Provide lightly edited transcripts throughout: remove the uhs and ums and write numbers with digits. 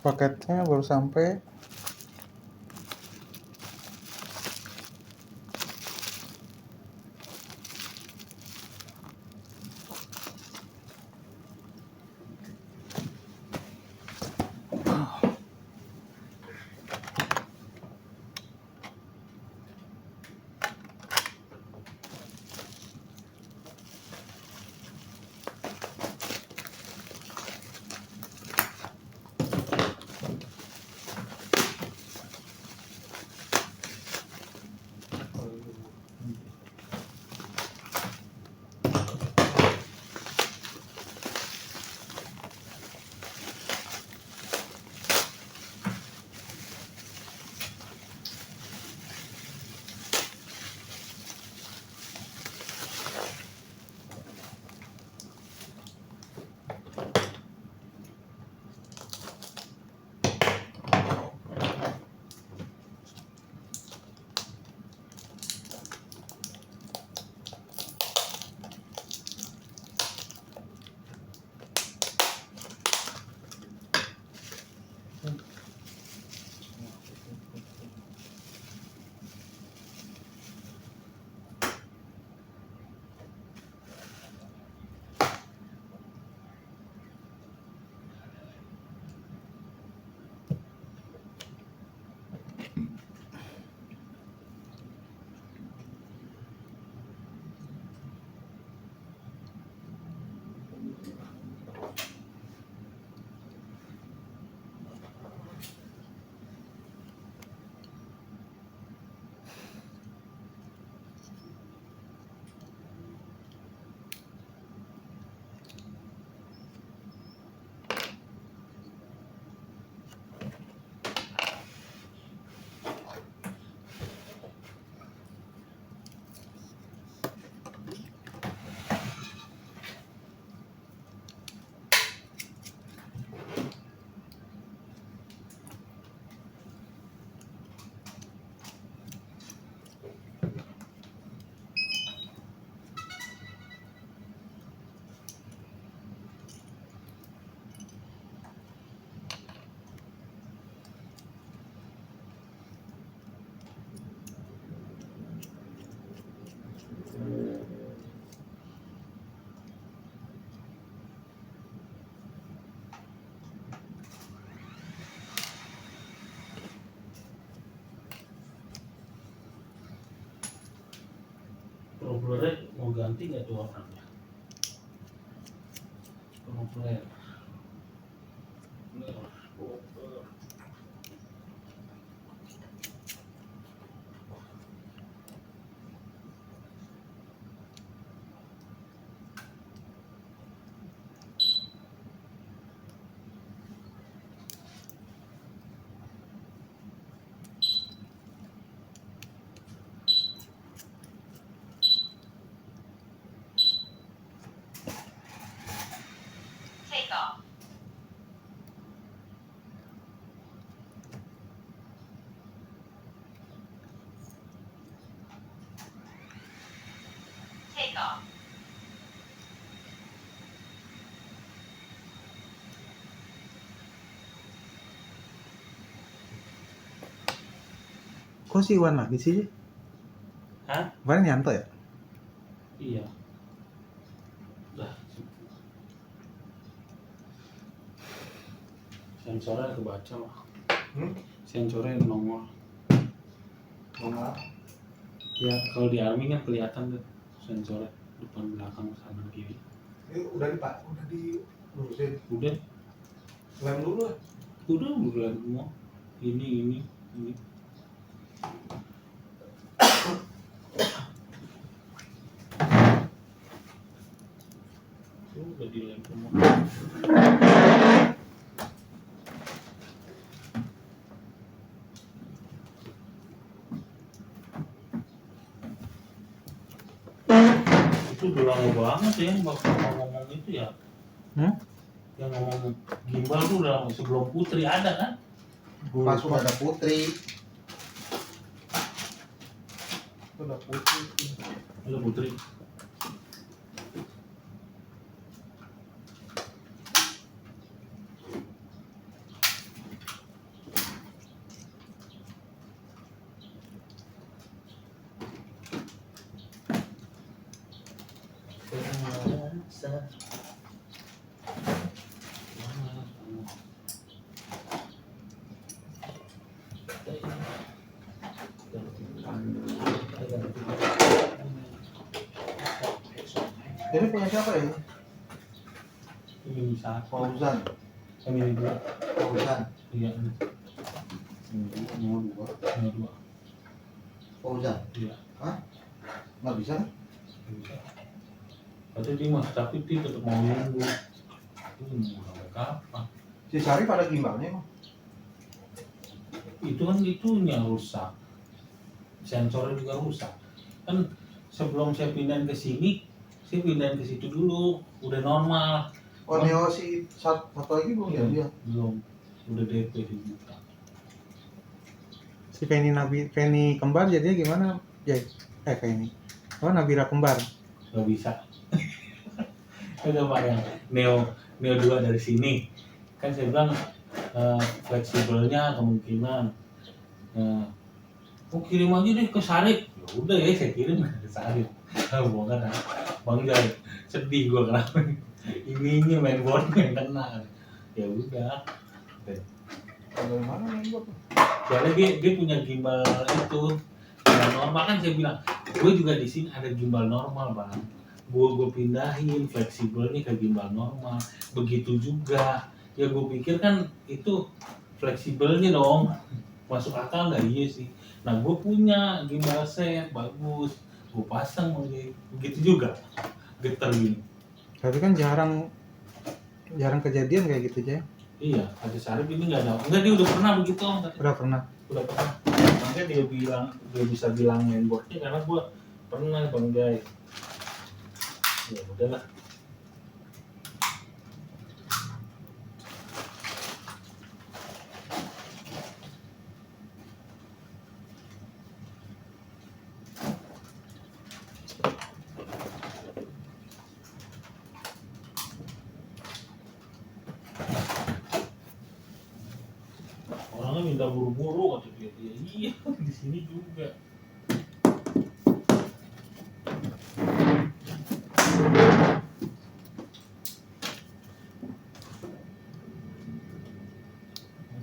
Paketnya baru sampai. Propeller mau ganti nggak tuh warnanya? Propeller. Take off. Take off. Kok si Iwan lagi sih? Hah? Kemarin nyanto ya? Iya. Udah. Sensornya kebaca lah. Sensornya nongol. Nongol. Ya kalau di army kan kelihatan tuh sensornya depan belakang kanan kiri. Ini udah dilurusin. Udah. Lem dulu. Udah semua. Ini. Udah dilem semua. Itu udah lama banget ya waktu ngomong itu ya. Yang ngomong gimbal tuh udah sebelum Putri ada kan? Pas udah ada Putri. Udah Putri. Ada Putri. bisa. Mana? Ini punya siapa ya? Ini bisa. Fauzan. Ini dua. Fauzan. Iya. Nomor 2. Ini dua. Fauzan. Iya. Hah? Nggak bisa? Bisa. Kata dia mah, tapi dia tetap mau nunggu. Itu nunggu sampai kapan? Si Sari pada gimbalnya emang? Itu kan itunya rusak. Sensornya juga rusak. Kan sebelum saya pindahin ke sini, saya pindahin ke situ dulu. Udah normal. Oh, Neo si satu lagi belum ya dia? Belum. Udah DP dibuka. Si Feni kembar jadinya gimana? Feni. Oh, Nabila kembar. Gak bisa. Udah bayang. Neo 2 dari sini. Kan saya bilang fleksibelnya kemungkinan. Kirim aja deh ke Sarip. Ya udah ya, saya kirim ke Sarip. Bukan Bang Jai. Sedih gua kenapa. Ininya mainboard yang kena. Ya udah. Bagaimana nih buat? Soalnya dia punya gimbal itu. Gimbal normal kan saya bilang. Gue juga di sini ada gimbal normal, Bang. Gue pindahin fleksibelnya ke gimbal normal. Begitu juga. Ya gue pikir kan itu fleksibelnya dong. Masuk akal nggak? Iya sih. Nah gue punya gimbal set bagus, gue pasang begitu juga, getar gini. Tapi kan jarang kejadian kayak gitu aja. Iya, ada Sarip ini nggak ada. Enggak, dia udah pernah begitu Om. Udah pernah. Udah pernah. Makanya dia bisa bilang mainboardnya karena gue pernah Bang Jai. Ya udahlah. Orangnya minta buru-buru kata dia. Iya, di sini juga.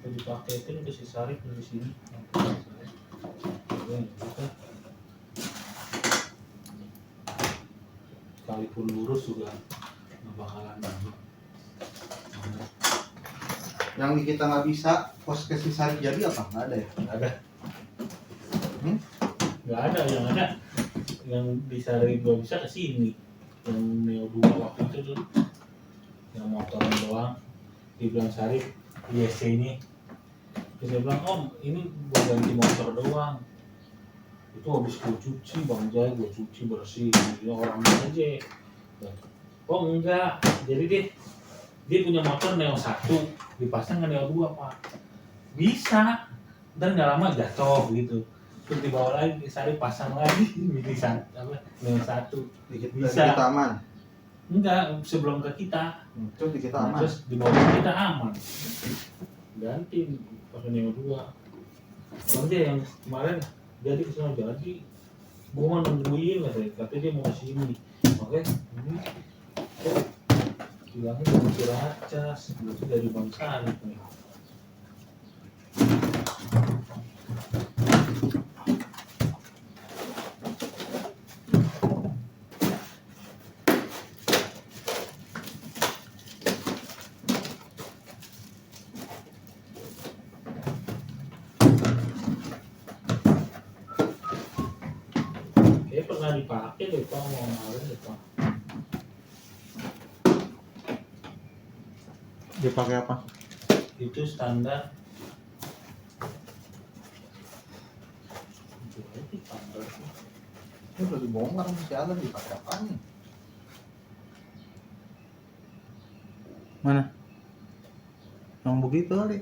Yang dipakai itu udah si Sarip dari sini. Sekalipun lurus juga nggak bakalan bagus. Yang di kita nggak bisa, pos ke si Sari jadi apa? Nggak ada ya? Nggak ada. Nggak ada, yang bisa dari gua bisa ke sini. Yang Neo 2 waktu itu tuh, yang motor doang. Dibilang Sarip, ISC ini. Terus dia bilang, Om, ini gua ganti motor doang. Itu habis gua cuci, Bang Jai, gua cuci bersih. Dia orang aja. Oh enggak, jadi dia punya motor Neo 1, dipasang ke Neo 2 Pak. Bisa, dan nggak lama jatuh gitu. Terus dibawa lagi, Sarip pasang lagi, jadi Neo 1. Bisa. Kita aman. Enggak, sebelum ke kita. Terus di kita Nah, aman. terus dibawa ke kita aman. Ganti pakai Neo 2. Bang Jai yang kemarin jadi kesana jadi. Gua mau nungguin katanya dia mau kesini. Oke, ini bilangnya mau Ciracas, itu dari Bang Sarip nih. Pernah dipakai deh Pak, mau kemarin deh Pak. Dia pakai apa? Itu standar. Itu standar. Ini udah dibongkar masih ada dipakai apaan nih? Mana? Yang begitu kali.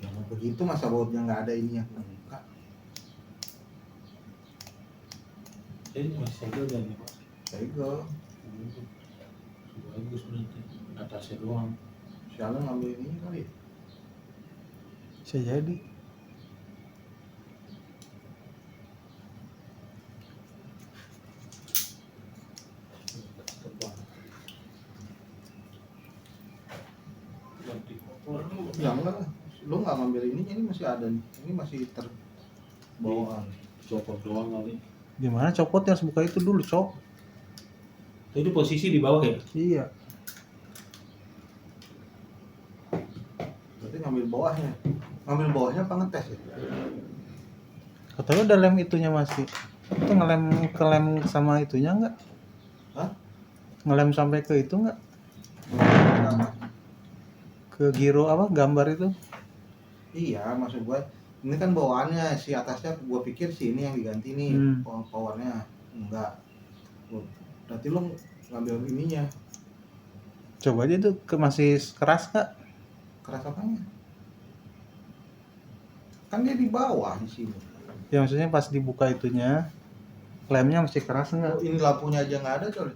Yang begitu masa bautnya nggak ada ini yang enggak. Ini masih segel dan ya Pak. Segel. Bagus berarti. Atasnya doang. Sialan ngambil ini kali ya? Bisa jadi. Ya enggak lah. Lu nggak ngambil ini masih ada nih. Ini masih terbawaan. Copot doang kali. Gimana copotnya, harus buka itu dulu, Cok. Itu posisi di bawah ya? Iya. Berarti ngambil bawahnya. Ngambil bawahnya apa ngetes ya? Kata lu ada lem itunya masih. Itu ngelem ke lem sama itunya enggak? Hah? Ngelem sampai ke itu enggak? Nah, Ke giro apa gambar itu? iya, maksud gua ini kan bawaannya, si atasnya gua pikir si ini yang diganti nih powernya. Enggak. Berarti lu ngambil ininya. Coba aja tuh masih keras nggak? Keras apanya? Kan dia di bawah di sini. Ya maksudnya pas dibuka itunya, lemnya masih keras nggak? Oh, ini lampunya aja nggak ada coy.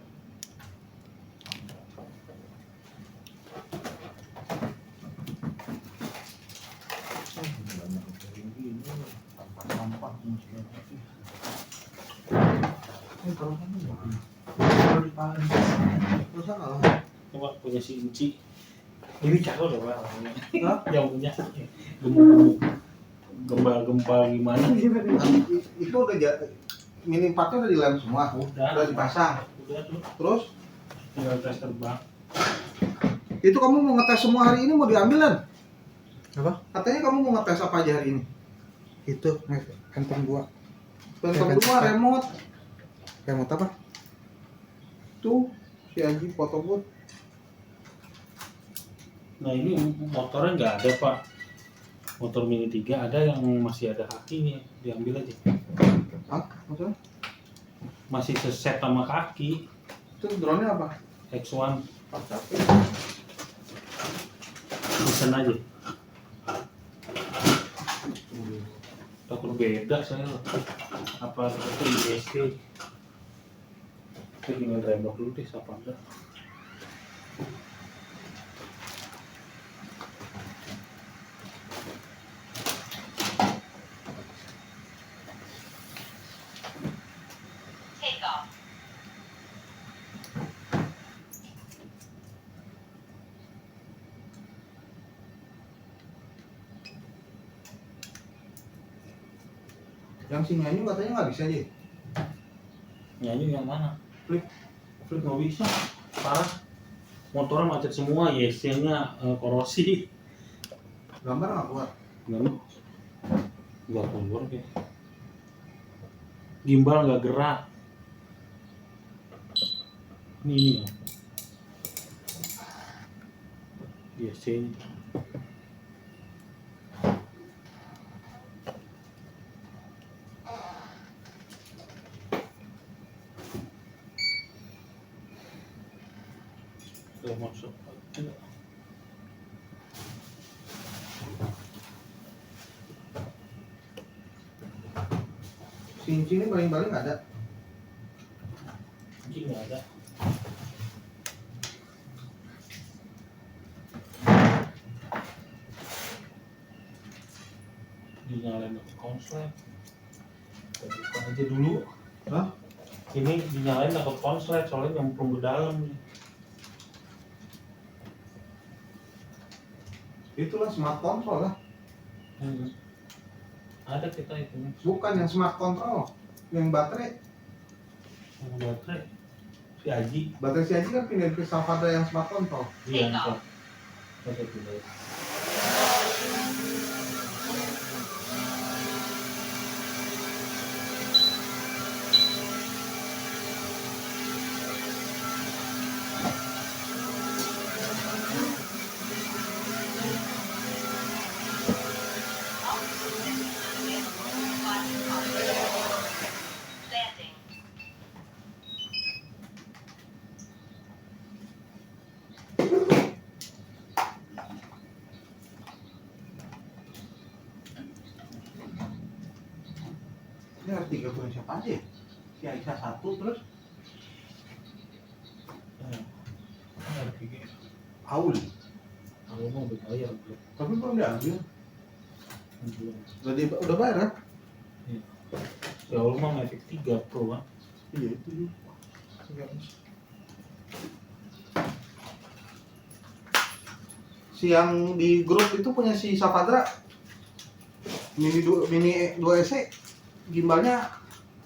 Sampah masih ada. Ini kalau kan kalau dipakai terus salah. Coba punya si Inci. Ini cakep loh Pak. Hah? Yang punya gempa gimana? Itu udah mini partnya udah dilem semua, udah dipasang. Udah tuh. Terus Tinggal tes terbang. itu kamu mau ngetes semua hari ini mau diambilan? Apa? Katanya kamu mau ngetes apa aja hari ini? Itu handphone gua. Phantom 2 remote. Remote apa? Tuh si Anji foto booth. Nah ini motornya nggak ada Pak. Motor Mini 3 ada yang masih ada kakinya, diambil aja. Hah? Maksudnya? Masih seset sama kaki. Itu drone-nya apa? X1 Pas capek. pesen aja. Takut beda saya loh. Apa itu IST? Saya tinggal rembak dulu deh, siapa enggak? Yang si Nyanyu katanya nggak bisa aja. Nyanyi yang mana? Flip. Flip nggak bisa, parah. Motornya macet semua, YC-nya korosi. Gambar nggak keluar. Nggak keluar kayak. Gimbal nggak gerak. Ini ya. YC-nya. Udah masuk. Si Inci ini baling-baling nggak ada. Ini nggak ada. Dinyalain ke konslet. Kita buka aja dulu. Hah? Ini dinyalain ke konslet soalnya nyemplung ke dalam nih. Itulah smart control lah. Ada kita itu nih. Bukan yang smart control, yang baterai. Yang baterai. Si Aji. Baterai si Aji kan pindahin ke Salvador yang smart control. Iya. Pak. Kita tidak. Ini harus 3 punya siapa aja ya? Si Aisyah 1 terus Ada kayak Aul. kalau mau berbayar belum? Tapi belum diambil. Belum. Udah bayar kan? Ya Allah mah Mavic 3 Pro kan. Iya itu juga. Si yang di grup itu punya si Safadra mini 2 SE gimbalnya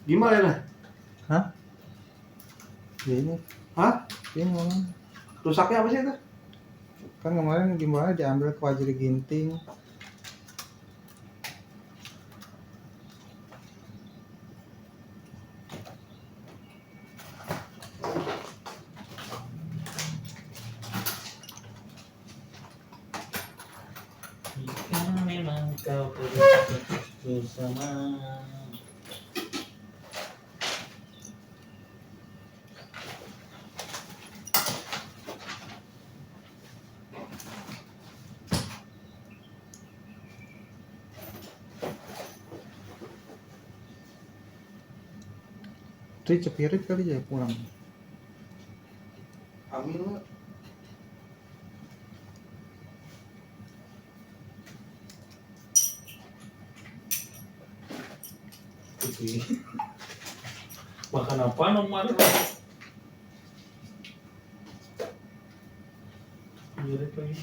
gimbal ya nah? Ya ini. Hah? Ini ngomong. Rusaknya apa sih itu? Kan kemarin gimbalnya diambil ke Wajri Ginting. Jika memang kau bersama. Tri cepirit kali ya pulang. Amin lah. Makan apa nomor? Mirip lagi.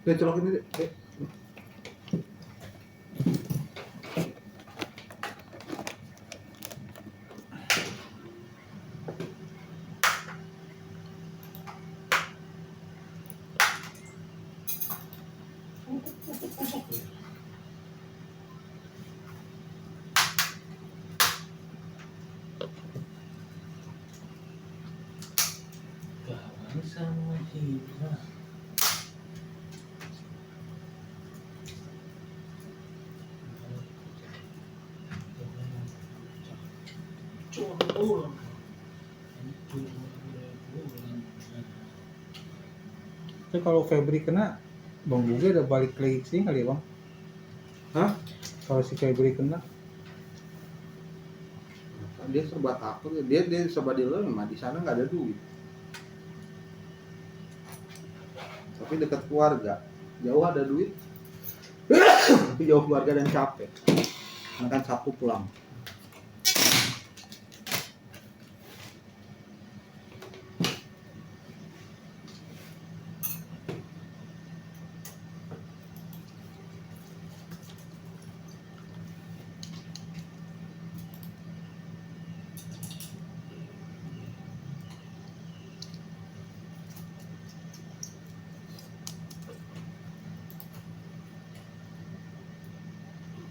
Dia colokin ini. Kawan sama hilang. Tapi kalau Febri kena, Bang Buge udah balik lagi sih kali ya Bang? Hah? Kalau si Febri kena, Dia serba takut, dia serba dilema, di sana nggak ada duit. Tapi dekat keluarga, jauh ada duit, tapi jauh keluarga dan capek. Makan Sabtu pulang.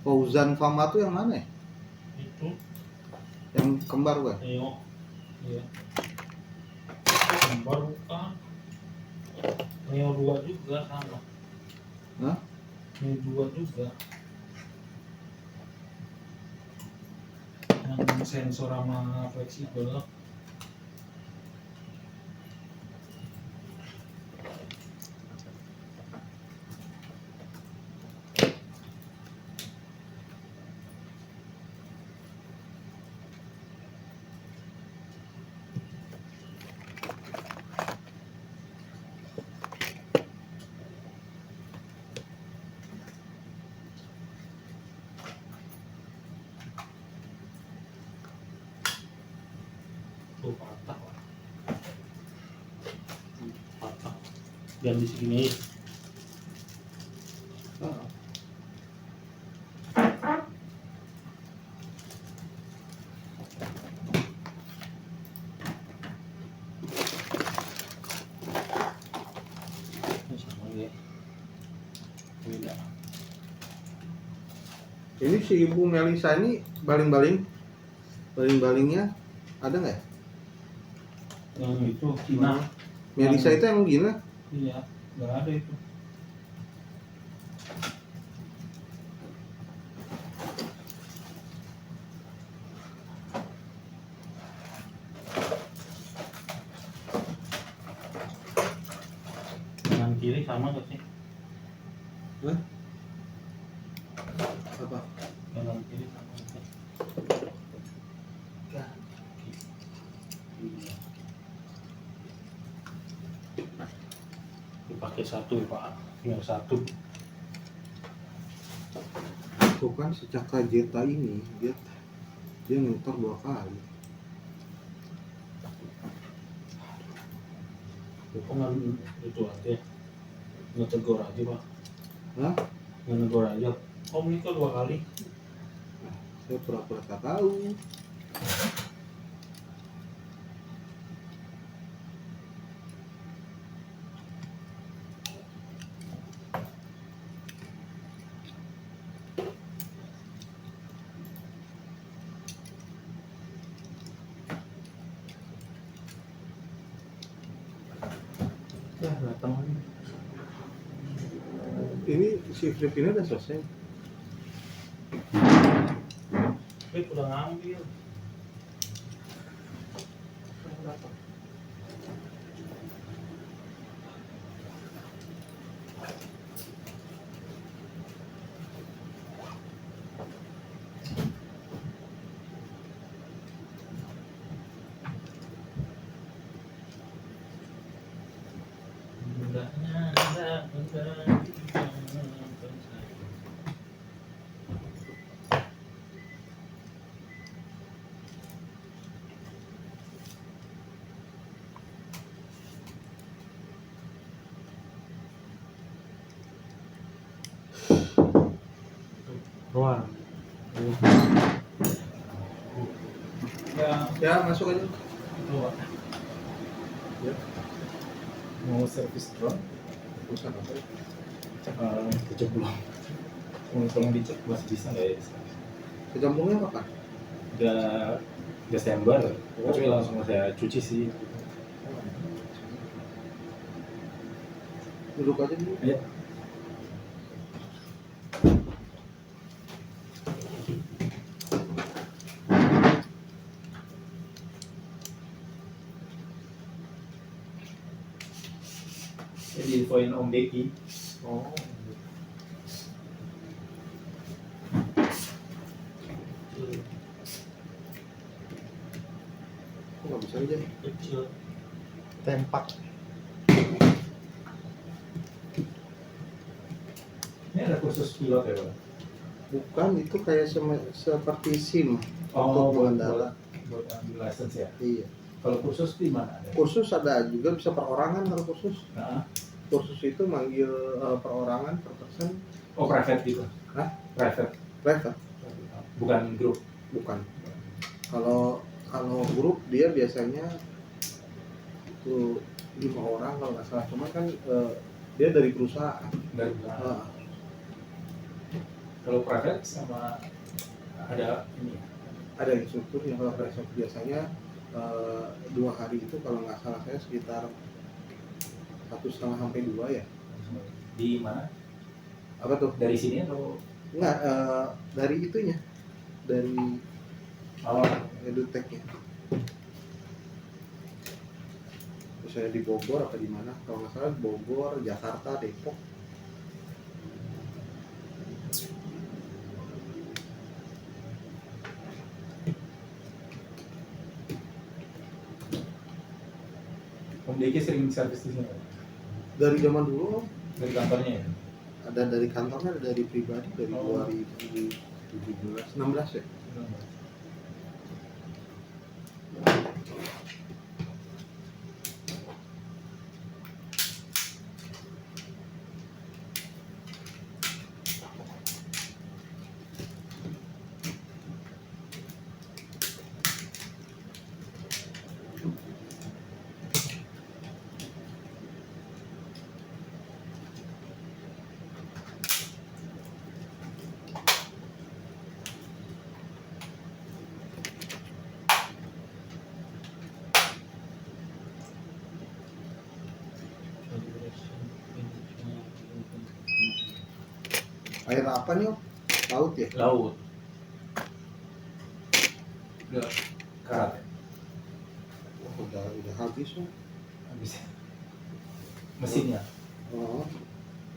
Fauzan Fama tuh yang mana ya? Itu Yang kembar gue? Neo. Iya. Kembar bukan. Neo 2 juga sama. Hah? Neo 2 juga. Yang sensor sama fleksibel. Tuh patah. Patah. Dan di sini. Ah. Ini si Ibu Melisa ini baling-balingnya ada nggak ya? Yang itu Cina. Melisa itu yang gini? Iya, nggak ada itu. Yang kiri sama nggak sih? Hah? Apa? Yang kiri sama nggak sih? Ya. Iya. Dipakai satu ya Pak, tinggal satu. Bukan si Cakra Jeta ini dia muter 2 kali. Bapak nggak itu aja, nggak tegur aja Pak, Hah? nggak tegur aja. Om nikah 2 kali. Saya pura-pura tak tahu. Ya datang lagi. Ini si Filipina udah selesai. Tapi udah ngambil. Ruang. Ya, Ya, masuk aja. itu Pak. Ya, Mau servis drone, urusan apa? dicek belum? Mau tolong dicek masih bisa nggak ya? Kejambungnya apa kan? Udah Desember, tapi langsung saya cuci sih. Duduk aja dulu. Ayo. Jadi infoin Om Deki. Oh. Kok nggak bisa aja? Kecil. Tempak. Ini ada kursus pilot ya Pak? Bukan, itu kayak seperti SIM. Oh, Untuk pengendara. buat ambil license ya. Iya. Kalau kursus di mana ada? Kursus ada juga, bisa perorangan kalau kursus. Nah, Kursus itu manggil perorangan per person. oh private gitu? Hah? Private, Private, bukan grup. bukan. Kalau grup dia biasanya itu 5 orang kalau nggak salah. Cuman kan dia dari perusahaan. Dari Ah, kalau private sama ada ini ya? ada instrukturnya. Kalau private biasanya 2 hari itu kalau nggak salah saya sekitar 1,5 sampai 2 ya. Di mana? Apa tuh? Dari sini atau Enggak, dari itunya, dari awal? EduTech-nya. Terus saya di Bogor apa di mana? Kalau nggak salah Bogor, Jakarta, Depok. Om Deki sering servis di sini? Dari zaman dulu Dari kantornya ya? ada dari kantornya, ada dari pribadi dari Oh. 2017, 16 ya. Air apa nih Om? Laut ya? Laut. Udah karat ya? Oh, udah habis Om. Habis ya? Mesinnya? Oh,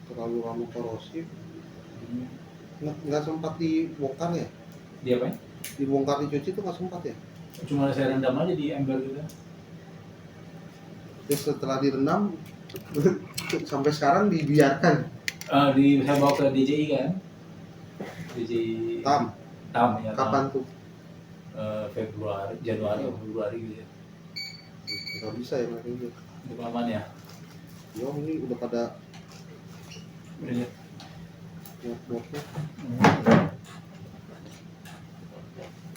terlalu lama korosif. Nggak sempat dibongkar ya? Dia apa ya? Dibongkar dicuci tuh nggak sempat ya? Cuma saya rendam aja di ember gitu. Terus setelah direndam sampai sekarang dibiarkan. Saya bawa ke DJI kan. DJI Tam, ya. kapan tuh? Januari atau Februari gitu ya. Nggak bisa ya mereka juga. Untuk aman ya. Ya Om, ini udah pada Udah lihat. buat-buatnya.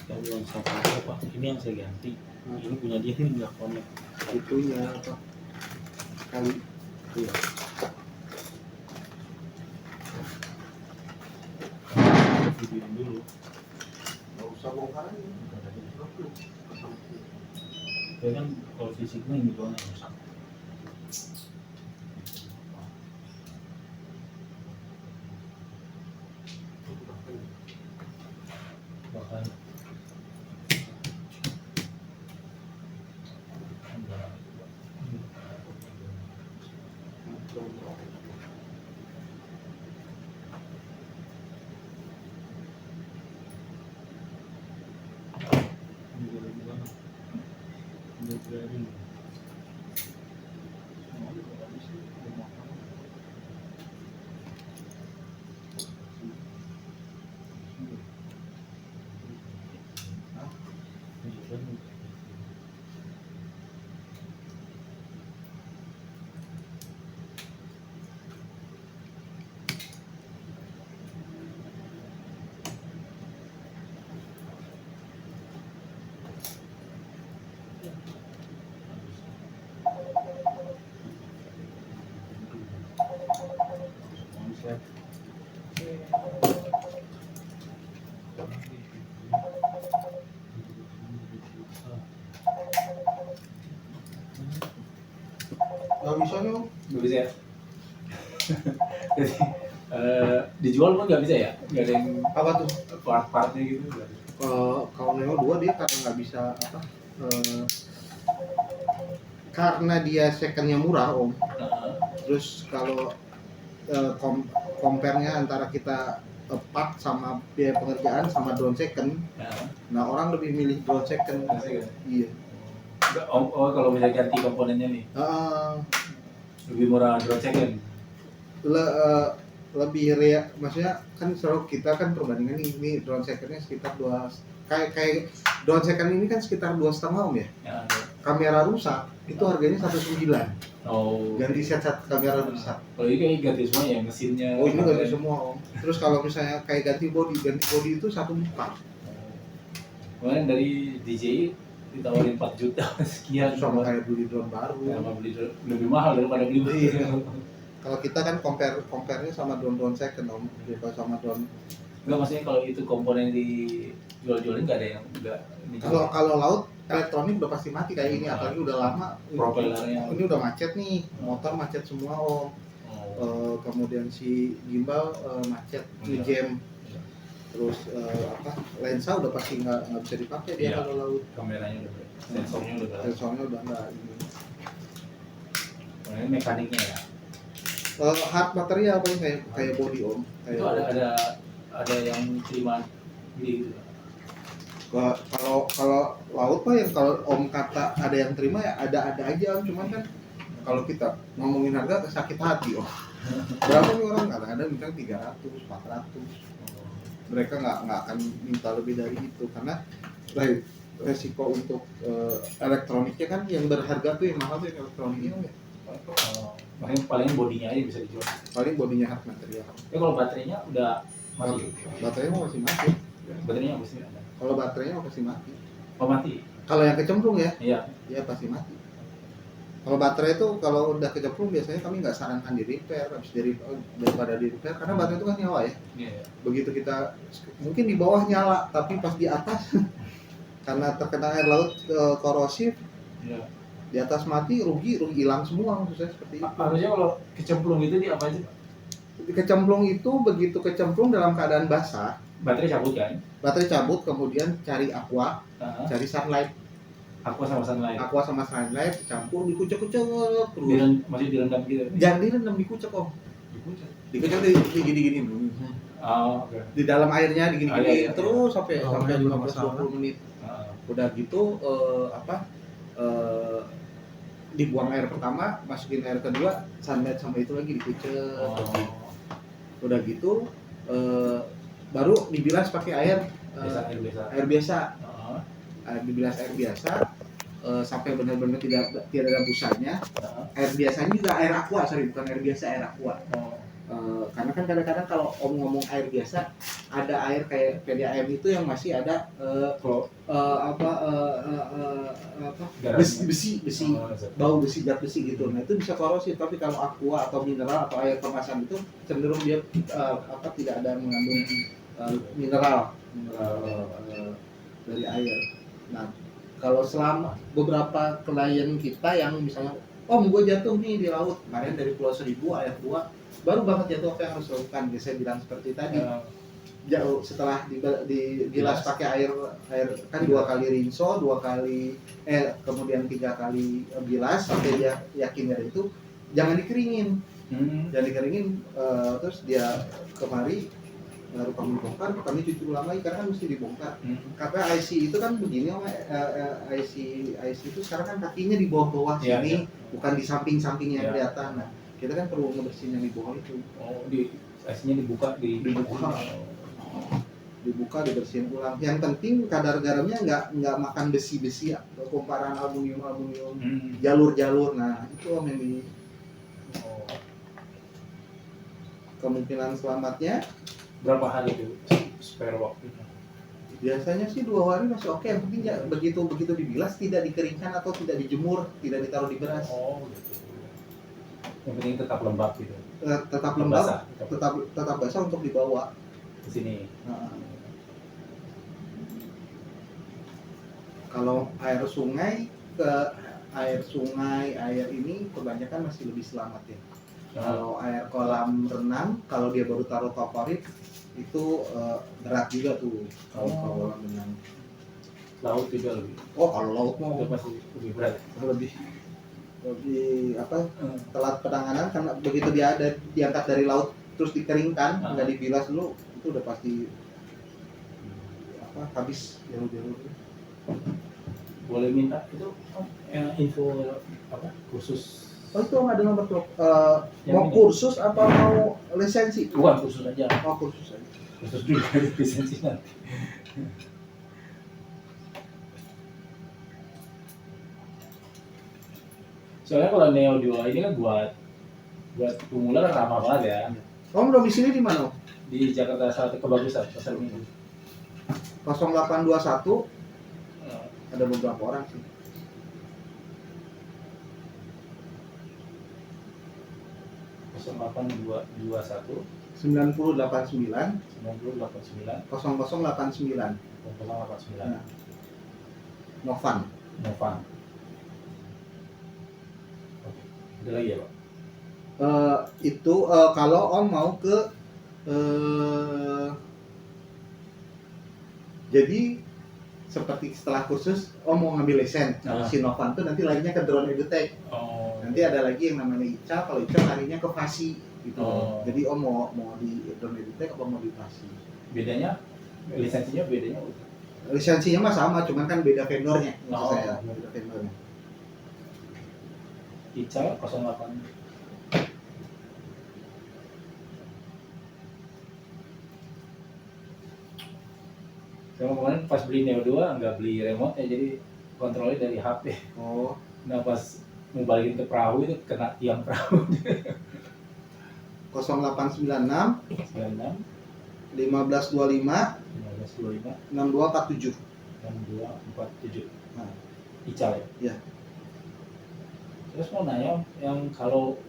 Yang belum saya pakai apa? Ini yang saya ganti. Ini punya dia ini nggak connect. Itunya apa? Kali. Iya. Videoin dulu. Nggak usah bongkar aja. Ya kan kalau fisiknya ini doang yang rusak. Bahkan Nggak bisa nih Om. Nggak bisa ya? Jadi dijual pun nggak bisa ya? Nggak ada yang Apa tuh? part-partnya gitu? Nggak ada. Kalau Neo 2 dia karena nggak bisa apa? Karena dia secondnya murah Om. Nah, Terus kalau compare-nya antara kita part sama biaya pengerjaan sama drone second, nah orang lebih milih drone second. nggak sih, kan? Iya. Kalau misalnya ganti komponennya nih, lebih murah drone second. Lebih maksudnya kan selalu kita kan perbandingan ini drone secondnya sekitar kayak drone second ini kan sekitar 2,5 Om ya. Ya, Kamera rusak itu harganya 1,9. oh, Ganti set kamera rusak. kalau ini kayak ganti semua ya mesinnya. Oh ini ganti semua Om. Terus kalau misalnya kayak ganti body itu 1,4. Kemarin dari DJI ditawarin 4 juta sekian. Sama kayak beli drone baru. Ya, sama beli drone lebih mahal daripada beli Iya. Kalau kita kan compare-nya sama drone second Om, daripada sama drone. Enggak, maksudnya kalau itu komponen di jual-jualin nggak ada yang enggak. Kalau laut elektronik udah pasti mati kayak ini, apalagi udah lama. Propellernya. Ini udah macet nih, motor macet semua Om. Kemudian si gimbal macet, Iya. ngejam. Terus lensa udah pasti nggak bisa dipakai dia Iya. kalau laut. Kameranya udah, sensornya udah berat. Sensornya udah nggak ini. Ini mekaniknya ya. Hard material apa kayak body Om. Itu ada yang terima beli gitu. Kalau laut mah yang kalau Om kata ada yang terima ya ada aja Om, cuman kan kalau kita ngomongin harga sakit hati Om. Berapa nih orang kadang-kadang minta 300, 400. Mereka nggak akan minta lebih dari itu karena resiko untuk elektroniknya kan yang berharga tuh yang mahal tuh yang elektroniknya Om ya. Makanya paling bodinya aja bisa dijual. Paling bodinya hard material. Kalau baterainya udah mati. Baterainya masih mati. Baterainya masih ada. Kalau baterainya pasti mati. Oh, mati. Kalau yang kecemplung ya, Iya. dia pasti mati. Kalau baterai itu kalau udah kecemplung biasanya kami nggak sarankan di repair, daripada di repair karena baterai itu kan nyawa ya. Iya. Begitu kita mungkin di bawah nyala tapi pas di atas karena terkena air laut korosif, Iya. di atas mati rugi hilang semua maksud saya seperti itu. Harusnya kalau kecemplung itu di apa aja? Kecemplung itu begitu kecemplung dalam keadaan basah, Baterai cabut kan? baterai cabut, kemudian cari aqua, cari sunlight, Aqua sama sunlight. aqua sama sunlight campur dikucek-kucek terus. Masih direndam gitu. Jangan direndam, dikucek om. Dikucek digini-gini Oh, oke. di dalam airnya digini-gini Iya. terus sampai Oh, sampai iya, 15-20 menit. Ah, Udah gitu dibuang air pertama, masukin air kedua, sunlight sama itu lagi dikucek. oh. Udah gitu baru dibilas pakai air Air biasa. air biasa. Ah, Dibilas air biasa sampai benar-benar tidak ada busanya. ah. Air biasanya juga air aqua, bukan air biasa, air aqua. Oh. Karena kan kadang-kadang kalau om ngomong air biasa, ada air kayak PDAM itu yang masih ada Kalau besi bau besi, zat besi gitu. Nah itu bisa korosif. Tapi kalau aqua atau mineral atau air kemasan itu cenderung dia tidak ada mengandung mineral dari air. Nah kalau selama beberapa klien kita yang misalnya om gue jatuh nih di laut kemarin dari Pulau Seribu air buah, baru banget jatuh, apa yang harus lakukan? Saya bilang seperti tadi, jauh setelah dibilas pakai air kan 2 kali rinso, 2 kali kemudian 3 kali bilas sampai dia yakin dari itu, jangan dikeringin. Jangan dikeringin, terus dia kemari baru kami bongkar, kami cuci ulang lagi karena kan mesti dibongkar. Karena IC itu kan begini, IC itu sekarang kan kakinya di bawah sini, bukan di samping-sampingnya yang kelihatan. Nah, kita kan perlu ngebersihin yang di bawah itu. Oh, IC-nya dibuka. Dibuka, dibersihin ulang. Yang penting kadar garamnya nggak makan besi-besi ya, kumparan aluminium jalur-jalur. Nah itu om yang di kemungkinan selamatnya Berapa hari itu spare waktunya? biasanya sih 2 hari masih oke. Yang penting ya, begitu dibilas tidak dikeringkan atau tidak dijemur, tidak ditaruh di beras. Oh gitu. Yang penting tetap lembab gitu. Tetap lembab, Basah. tetap basah untuk dibawa Ke sini. Kalau air sungai air ini kebanyakan masih lebih selamat ya. Kalau air kolam renang, kalau dia baru taruh favorit itu berat juga tuh kalau kolam renang. Laut juga lebih. Oh kalau laut mau Itu pasti lebih berat. lebih telat penanganan, karena begitu dia diangkat dari laut terus dikeringkan, nggak dibilas dulu, itu udah pasti habis jalur-jalur. Boleh minta itu info kursus? Oh itu ada nomor Yang mau ini. kursus apa mau lisensi? Bukan kursus aja. Oh kursus aja. Kursus dulu dari lisensi nanti. Soalnya kalau Neo 2 ini kan buat pemula kan ramah banget ya. Kamu domisili di mana? Di Jakarta Selatan, Kebagusan, Pasar Minggu. 0821 ada beberapa orang sih. 0821 9089 9089 0089 0089 Novan. Novan. Oke. Ada lagi ya Pak? Itu kalau om mau ke jadi seperti setelah kursus om mau ngambil lesen si Novan tuh nanti larinya ke Drone EduTech. Nanti ada lagi yang namanya Ica, kalau Ica larinya ke Fasi gitu. Jadi om mau di Drone EduTech apa mau di Fasi? Bedanya lisensinya bedanya? Lisensinya mah sama, cuman kan beda vendornya maksud saya. Iya. Beda vendornya. Ica 08 Saya kemarin pas beli Neo 2 nggak beli remote ya, jadi kontrolnya dari HP. Oh, Nah pas mau balikin ke perahu itu kena tiang perahu. 0896 96 1525 1525 6247. 6247 Nah, Ica ya? Iya. Terus mau nanya yang kalau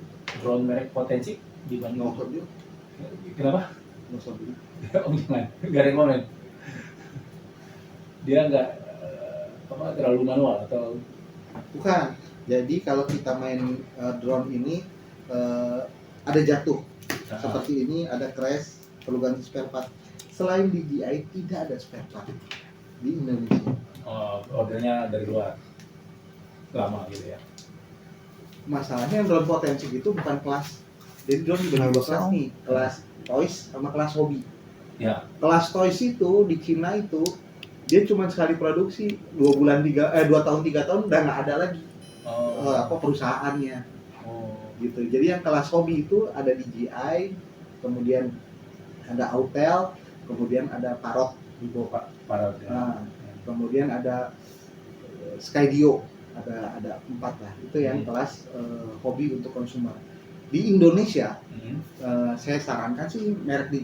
drone merek Potensi dibanding nggak usah beli, kenapa? nggak usah beli. Oh jangan, nggak rekomen. Dia nggak terlalu manual atau Bukan. Jadi kalau kita main drone ini ada jatuh. seperti ini ada crash, perlu ganti spare part. Selain DJI tidak ada spare part di Indonesia. Oh, ordernya dari luar. Lama gitu ya. Masalahnya yang drone potensi itu bukan kelas, jadi drone dibagi dua kelas nih, kelas toys sama kelas hobi. Ya. Kelas toys itu di Cina itu dia cuma sekali produksi 2 tahun 3 tahun udah nggak ada lagi perusahaannya. Gitu. Jadi yang kelas hobi itu ada DJI, kemudian ada Autel, kemudian ada Parrot di bawah Parrot. Ya. Nah, kemudian ada Skydio, ada 4 lah. Itu yang kelas hobi untuk konsumer. Di Indonesia saya sarankan sih merek